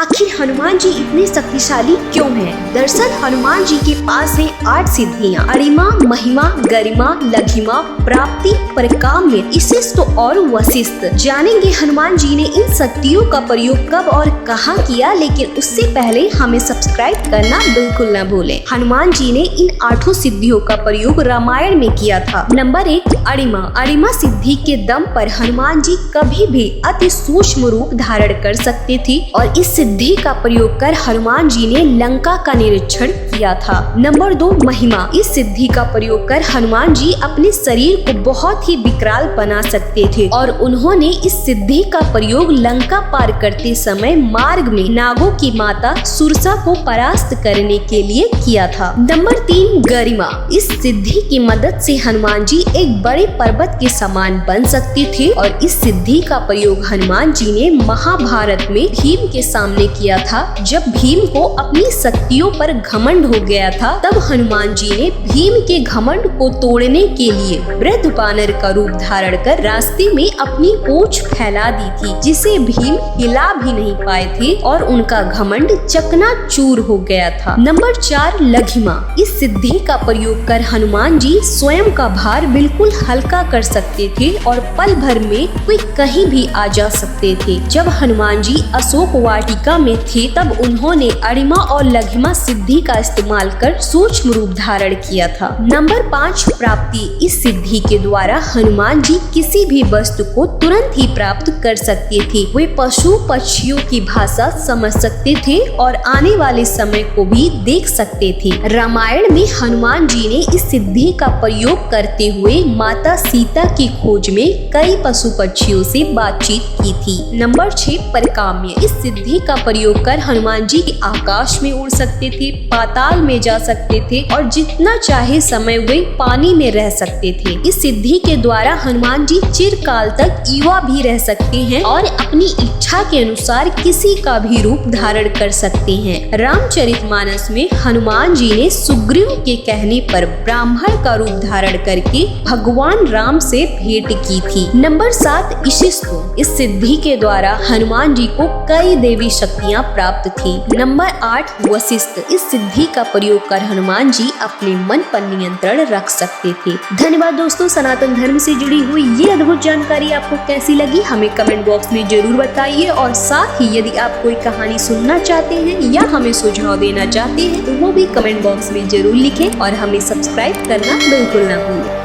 आखिर हनुमान जी इतने शक्तिशाली क्यों हैं? दरअसल हनुमान जी के पास है 8 सिद्धियां: अरिमा, महिमा, गरिमा, लघिमा, प्राप्ति, परकाम्य, इशिष्ट और वशिष्ठ। जानेंगे हनुमान जी ने इन शक्तियों का प्रयोग कब और कहाँ किया, लेकिन उससे पहले हमें सब्सक्राइब करना बिल्कुल न भूलें। हनुमान जी ने इन 8 सिद्धियों का प्रयोग रामायण में किया था। Number 1, ARIMA. अरिमा सिद्धि के दम पर हनुमान जी कभी भी अति सूक्ष्म रूप धारण कर सकते थे और इस सिद्धि का प्रयोग कर हनुमान जी ने लंका का निरीक्षण किया था। नंबर 2, महिमा। इस सिद्धि का प्रयोग कर हनुमान जी अपने शरीर को बहुत ही विकराल बना सकते थे और उन्होंने इस सिद्धि का प्रयोग लंका पार करते समय मार्ग में नागों की माता सुरसा को परास्त करने के लिए किया था। नंबर 3, गरिमा। इस सिद्धि की मदद से हनुमान जी एक बड़े पर्वत के समान बन सकते थे और इस सिद्धि का प्रयोग हनुमान जी ने महाभारत में भीम के सामने किया था। जब भीम को अपनी शक्तियों पर घमंड हो गया था, तब हनुमान जी ने भीम के घमंड को तोड़ने के लिए वृद्ध बानर का रूप धारण कर रास्ते में अपनी पूंछ फैला दी थी, जिसे भीम हिला भी नहीं पाए थे और उनका घमंड चकनाचूर हो गया था। नंबर 4, लघिमा। इस सिद्धि का प्रयोग कर हनुमान जी स्वयं का भार बिल्कुल हल्का कर सकते थे और पल भर में कोई कहीं भी आ जा सकते थे। जब हनुमान जी अशोक वाटिका में थे, तब उन्होंने अरिमा और लघिमा सिद्धि का इस्तेमाल कर सूक्ष्म रूप धारण किया था। नंबर 5, प्राप्ति। इस सिद्धि के द्वारा हनुमान जी किसी भी वस्तु को तुरंत ही प्राप्त कर सकते थे। वे पशु पक्षियों की भाषा समझ सकते थे और आने वाले समय को भी देख सकते थे। रामायण में हनुमान जी ने इस सिद्धि का प्रयोग करते हुए माता सीता की खोज में कई पशु पक्षियों से बातचीत की थी। नंबर 6, परकाम्य। इस सिद्धि का प्रयोग कर हनुमान जी आकाश में उड़ सकते थे, पाताल में जा सकते थे और जितना चाहे समय वे पानी में रह सकते थे। इस सिद्धि के द्वारा हनुमान जी चिरकाल तक युवा भी रह सकते हैं और अपनी इच्छा के अनुसार किसी का भी रूप धारण कर सकते हैं। रामचरितमानस में हनुमान जी ने सुग्रीव के कहने पर ब्राह्मण का रूप धारण करके भगवान राम से भेंट की थी। नंबर 7, इशिष्ट। इस सिद्धि के द्वारा हनुमान जी को कई देवी शक्तियाँ प्राप्त थी। नंबर 8, वशिष्ठ। इस सिद्धि का प्रयोग कर हनुमान जी अपने मन पर नियंत्रण रख सकते थे। धन्यवाद दोस्तों, सनातन धर्म से जुड़ी हुई ये अद्भुत जानकारी आपको कैसी लगी हमें कमेंट बॉक्स में जरूर बताइए और साथ ही यदि आप कोई कहानी सुनना चाहते हैं या हमें सुझाव देना चाहते हैं तो वो भी कमेंट बॉक्स में जरूर लिखें और हमें सब्सक्राइब करना बिल्कुल ना भूलें।